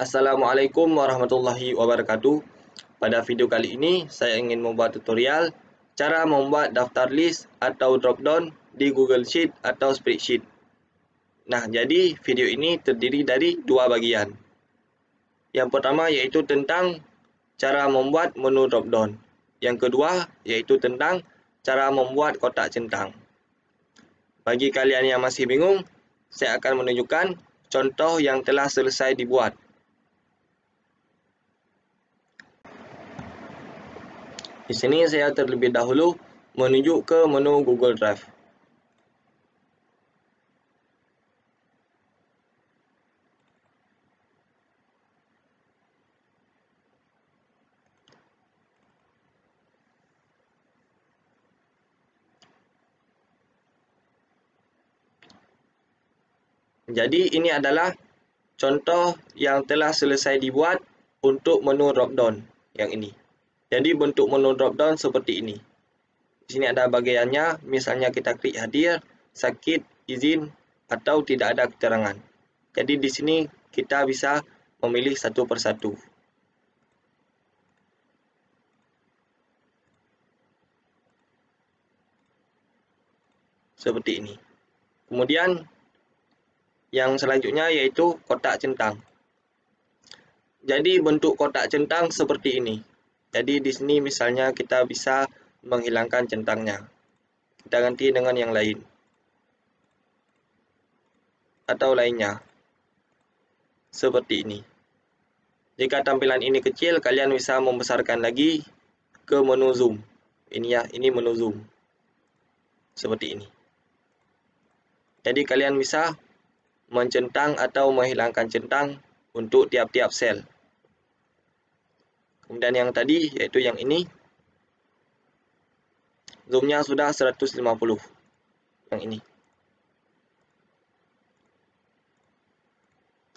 Assalamualaikum warahmatullahi wabarakatuh. Pada video kali ini, saya ingin membuat tutorial cara membuat daftar list atau drop-down di Google Sheet atau Spreadsheet. Nah, jadi video ini terdiri dari dua bagian. Yang pertama yaitu tentang cara membuat menu drop-down. Yang kedua yaitu tentang cara membuat kotak centang. Bagi kalian yang masih bingung, saya akan menunjukkan contoh yang telah selesai dibuat. Di sini saya terlebih dahulu menuju ke menu Google Drive. Jadi ini adalah contoh yang telah selesai dibuat untuk menu drop-down yang ini. Jadi bentuk menu drop-down seperti ini. Di sini ada bagiannya, misalnya kita klik hadir, sakit, izin, atau tidak ada keterangan. Jadi di sini kita bisa memilih satu persatu. Seperti ini. Kemudian yang selanjutnya yaitu kotak centang. Jadi bentuk kotak centang seperti ini. Jadi di sini misalnya kita bisa menghilangkan centangnya. Kita ganti dengan yang lain. Atau lainnya. Seperti ini. Jika tampilan ini kecil, kalian bisa membesarkan lagi ke menu zoom. Ini ya, ini menu zoom. Seperti ini. Jadi kalian bisa mencentang atau menghilangkan centang untuk tiap-tiap sel. Kemudian yang tadi yaitu yang ini. Zoomnya sudah 150. Yang ini.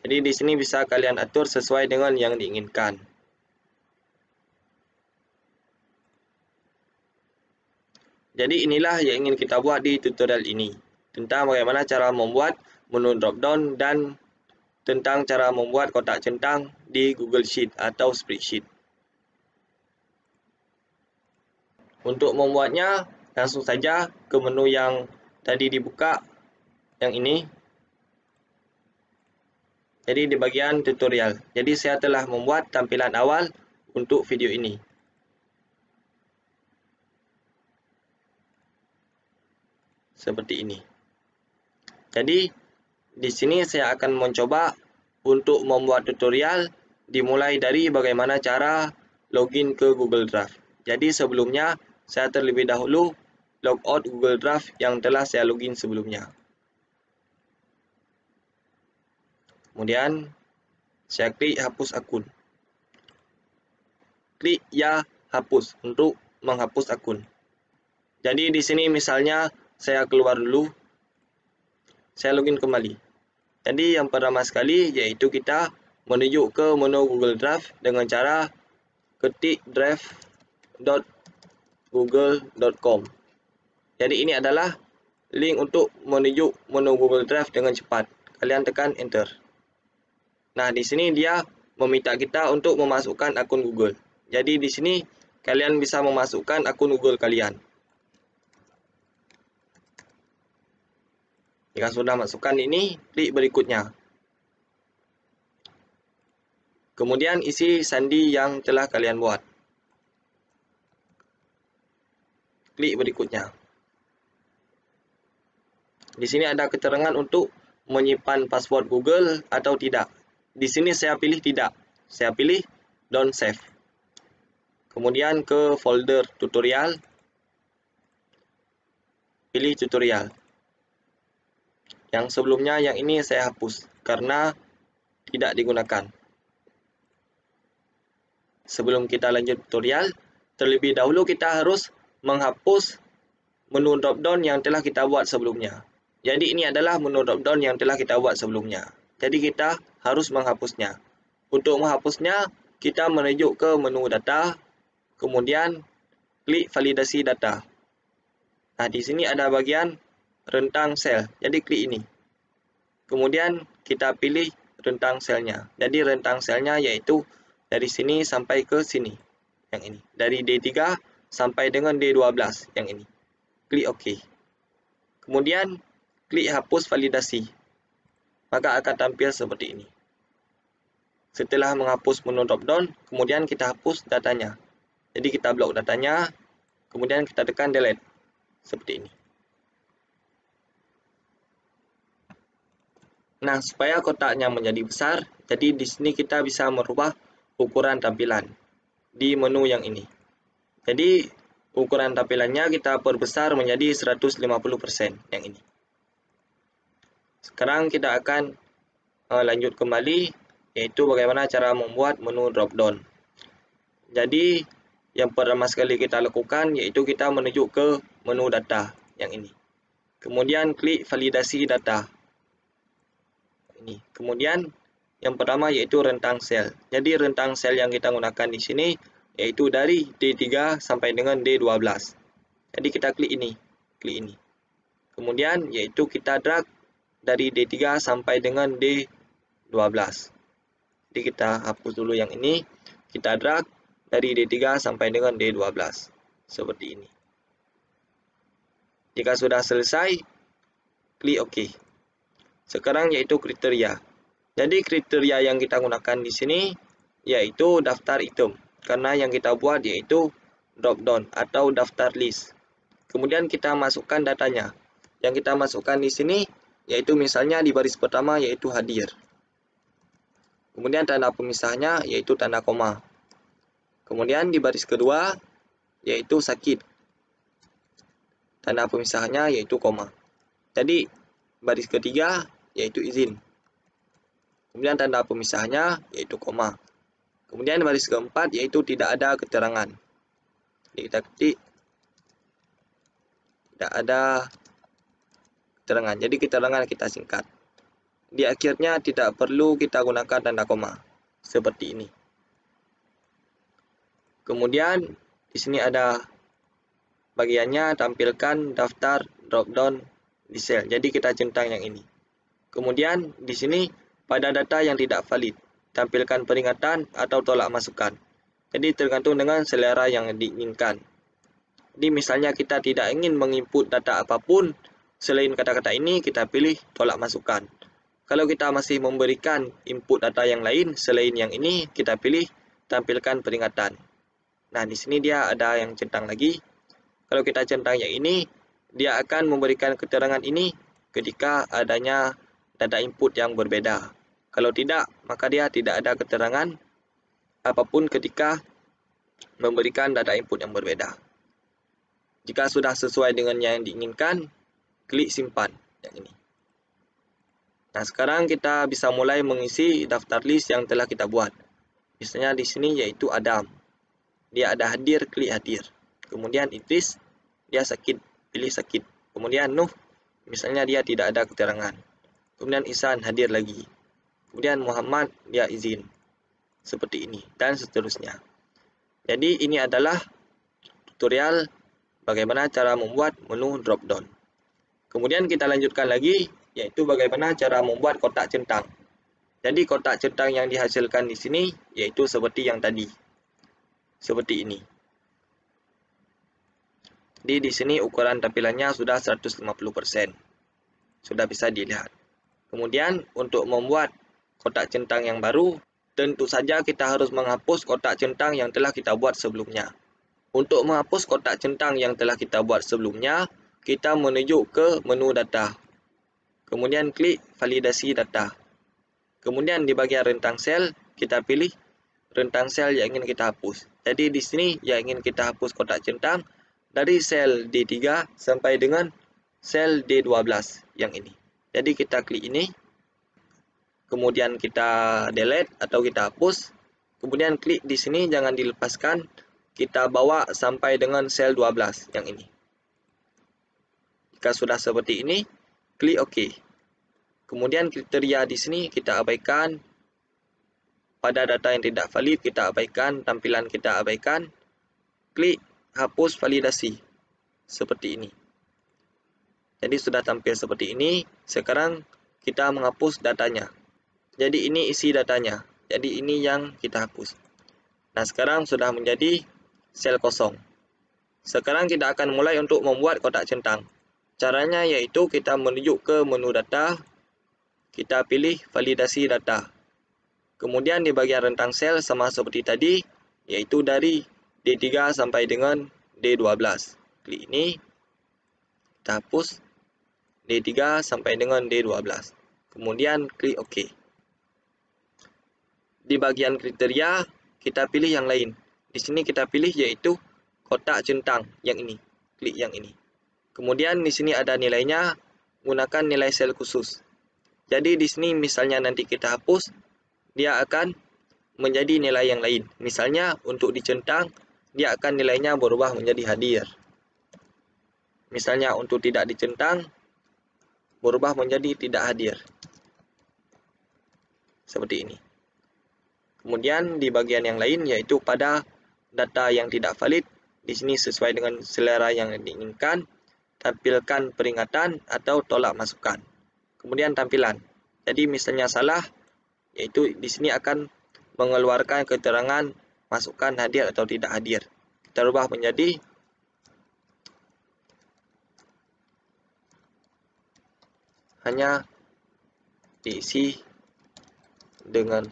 Jadi di sini bisa kalian atur sesuai dengan yang diinginkan. Jadi inilah yang ingin kita buat di tutorial ini. Tentang bagaimana cara membuat menu drop-down dan tentang cara membuat kotak centang di Google Sheet atau Spreadsheet. Untuk membuatnya, langsung saja ke menu yang tadi dibuka, yang ini. Jadi di bagian tutorial. Jadi saya telah membuat tampilan awal untuk video ini. Seperti ini. Jadi di sini saya akan mencoba untuk membuat tutorial dimulai dari bagaimana cara login ke Google Drive. Jadi sebelumnya saya terlebih dahulu logout Google Drive yang telah saya login sebelumnya. Kemudian saya klik hapus akun. Klik ya hapus untuk menghapus akun. Jadi di sini misalnya saya keluar dulu. Saya login kembali. Jadi yang pertama sekali yaitu kita menuju ke menu Google Drive dengan cara ketik drive.google.com. Jadi ini adalah link untuk menuju menu Google Drive dengan cepat. Kalian tekan enter. Nah, di sini dia meminta kita untuk memasukkan akun Google. Jadi di sini kalian bisa memasukkan akun Google kalian. Jika sudah masukkan ini, klik berikutnya. Kemudian isi sandi yang telah kalian buat. Klik berikutnya. Di sini ada keterangan untuk menyimpan password Google atau tidak. Di sini saya pilih tidak. Saya pilih don't save. Kemudian ke folder tutorial. Pilih tutorial. Yang sebelumnya yang ini saya hapus karena tidak digunakan. Sebelum kita lanjut tutorial, terlebih dahulu kita harus menghapus menu drop-down yang telah kita buat sebelumnya. Jadi ini adalah menu drop-down yang telah kita buat sebelumnya. Jadi kita harus menghapusnya. Untuk menghapusnya, kita menuju ke menu data, kemudian klik validasi data. Nah, di sini ada bagian rentang sel. Jadi klik ini. Kemudian kita pilih rentang selnya. Jadi rentang selnya yaitu dari sini sampai ke sini, yang ini. Dari D3 sampai dengan D12, yang ini. Klik OK. Kemudian klik hapus validasi. Maka akan tampil seperti ini. Setelah menghapus menu drop-down, kemudian kita hapus datanya. Jadi kita blok datanya, kemudian kita tekan delete. Seperti ini. Nah, supaya kotaknya menjadi besar, jadi di sini kita bisa merubah ukuran tampilan di menu yang ini. Jadi, ukuran tampilannya kita perbesar menjadi 150% yang ini. Sekarang kita akan lanjut kembali, yaitu bagaimana cara membuat menu drop-down. Jadi, yang pertama sekali kita lakukan, yaitu kita menuju ke menu data yang ini. Kemudian klik validasi data. Ini. Kemudian yang pertama yaitu rentang sel. Jadi rentang sel yang kita gunakan di sini yaitu dari D3 sampai dengan D12. Jadi kita klik ini, klik ini. Kemudian yaitu kita drag dari D3 sampai dengan D12. Jadi kita hapus dulu yang ini, kita drag dari D3 sampai dengan D12. Seperti ini. Jika sudah selesai, klik OK. Sekarang yaitu kriteria. Jadi kriteria yang kita gunakan di sini yaitu daftar item. Karena yang kita buat yaitu drop down atau daftar list. Kemudian kita masukkan datanya. Yang kita masukkan di sini yaitu misalnya di baris pertama yaitu hadir. Kemudian tanda pemisahnya yaitu tanda koma. Kemudian di baris kedua yaitu sakit. Tanda pemisahnya yaitu koma. Jadi baris ketiga yaitu izin. Kemudian tanda pemisahnya yaitu koma. Kemudian baris keempat yaitu tidak ada keterangan. Jadi kita ketik tidak ada keterangan. Jadi keterangan kita singkat. Di akhirnya tidak perlu kita gunakan tanda koma. Seperti ini. Kemudian di sini ada bagiannya tampilkan daftar drop-down di sel. Jadi kita centang yang ini. Kemudian di sini pada data yang tidak valid, tampilkan peringatan atau tolak masukan. Jadi tergantung dengan selera yang diinginkan. Jadi misalnya kita tidak ingin menginput data apapun selain kata-kata ini, kita pilih tolak masukan. Kalau kita masih memberikan input data yang lain selain yang ini, kita pilih tampilkan peringatan. Nah, di sini dia ada yang centang lagi. Kalau kita centang yang ini, dia akan memberikan keterangan ini ketika adanya data input yang berbeda. Kalau tidak, maka dia tidak ada keterangan apapun ketika memberikan data input yang berbeda. Jika sudah sesuai dengan yang diinginkan, klik simpan yang ini. Nah, sekarang kita bisa mulai mengisi daftar list yang telah kita buat. Misalnya di sini yaitu Adam. Dia ada hadir, klik hadir. Kemudian Idris, dia sakit, pilih sakit. Kemudian Nuh, misalnya dia tidak ada keterangan. Kemudian Ihsan hadir lagi. Kemudian Muhammad, dia izin. Seperti ini, dan seterusnya. Jadi ini adalah tutorial bagaimana cara membuat menu drop-down. Kemudian kita lanjutkan lagi, yaitu bagaimana cara membuat kotak centang. Jadi kotak centang yang dihasilkan di sini, yaitu seperti yang tadi. Seperti ini. Jadi di sini ukuran tampilannya sudah 150%. Sudah bisa dilihat. Kemudian untuk membuat kotak centang yang baru, tentu saja kita harus menghapus kotak centang yang telah kita buat sebelumnya. Untuk menghapus kotak centang yang telah kita buat sebelumnya, kita menuju ke menu data. Kemudian klik validasi data. Kemudian di bagian rentang sel, kita pilih rentang sel yang ingin kita hapus. Jadi di sini yang ingin kita hapus kotak centang dari sel D3 sampai dengan sel D12 yang ini. Jadi kita klik ini. Kemudian kita delete atau kita hapus. Kemudian klik di sini, jangan dilepaskan. Kita bawa sampai dengan sel 12 yang ini. Jika sudah seperti ini, klik OK. Kemudian kriteria di sini kita abaikan. Pada data yang tidak valid kita abaikan, tampilan kita abaikan. Klik hapus validasi. Seperti ini. Jadi sudah tampil seperti ini. Sekarang kita menghapus datanya. Jadi ini isi datanya. Jadi ini yang kita hapus. Nah, sekarang sudah menjadi sel kosong. Sekarang kita akan mulai untuk membuat kotak centang. Caranya yaitu kita menuju ke menu data, kita pilih validasi data. Kemudian di bagian rentang sel sama seperti tadi, yaitu dari D3 sampai dengan D12. Klik ini, kita hapus D3 sampai dengan D12. Kemudian klik OK. Di bagian kriteria, kita pilih yang lain. Di sini kita pilih yaitu kotak centang yang ini. Klik yang ini. Kemudian di sini ada nilainya, gunakan nilai sel khusus. Jadi di sini misalnya nanti kita hapus, dia akan menjadi nilai yang lain. Misalnya untuk dicentang, dia akan nilainya berubah menjadi hadir. Misalnya untuk tidak dicentang, berubah menjadi tidak hadir. Seperti ini. Kemudian di bagian yang lain yaitu pada data yang tidak valid, di sini sesuai dengan selera yang diinginkan, tampilkan peringatan atau tolak masukan. Kemudian tampilan. Jadi misalnya salah, yaitu di sini akan mengeluarkan keterangan masukan hadir atau tidak hadir. Kita ubah menjadi hanya diisi dengan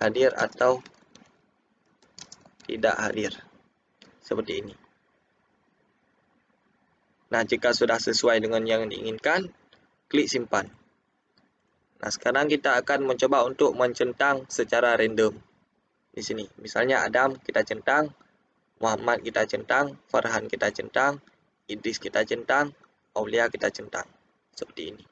hadir atau tidak hadir. Seperti ini. Nah, jika sudah sesuai dengan yang diinginkan, klik simpan. Nah, sekarang kita akan mencoba untuk mencentang secara random. Di sini, misalnya Adam kita centang, Muhammad kita centang, Farhan kita centang, Idris kita centang, Aulia kita centang. Seperti ini.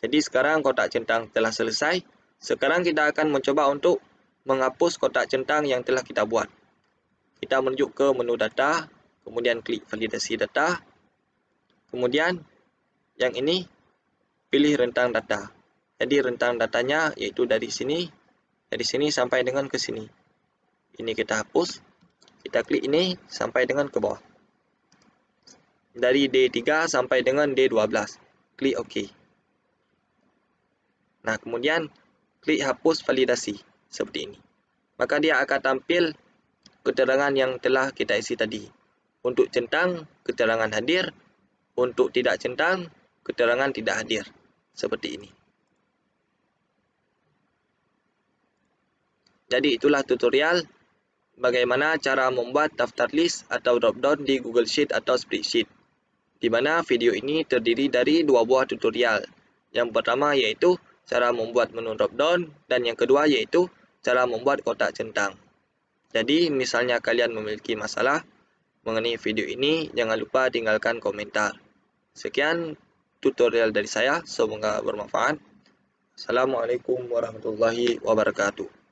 Jadi sekarang kotak centang telah selesai. Sekarang kita akan mencoba untuk menghapus kotak centang yang telah kita buat. Kita menuju ke menu data, kemudian klik validasi data. Kemudian yang ini pilih rentang data. Jadi rentang datanya yaitu dari sini sampai dengan ke sini. Ini kita hapus. Kita klik ini sampai dengan ke bawah. Dari D3 sampai dengan D12. Klik OK. Nah, kemudian klik hapus validasi seperti ini. Maka dia akan tampil keterangan yang telah kita isi tadi. Untuk centang, keterangan hadir. Untuk tidak centang, keterangan tidak hadir. Seperti ini. Jadi itulah tutorial bagaimana cara membuat daftar list atau drop-down di Google Sheet atau Spreadsheet. Di mana video ini terdiri dari dua buah tutorial. Yang pertama yaitu cara membuat menu drop-down dan yang kedua yaitu cara membuat kotak centang. Jadi misalnya kalian memiliki masalah mengenai video ini, jangan lupa tinggalkan komentar. Sekian tutorial dari saya, semoga bermanfaat. Assalamualaikum warahmatullahi wabarakatuh.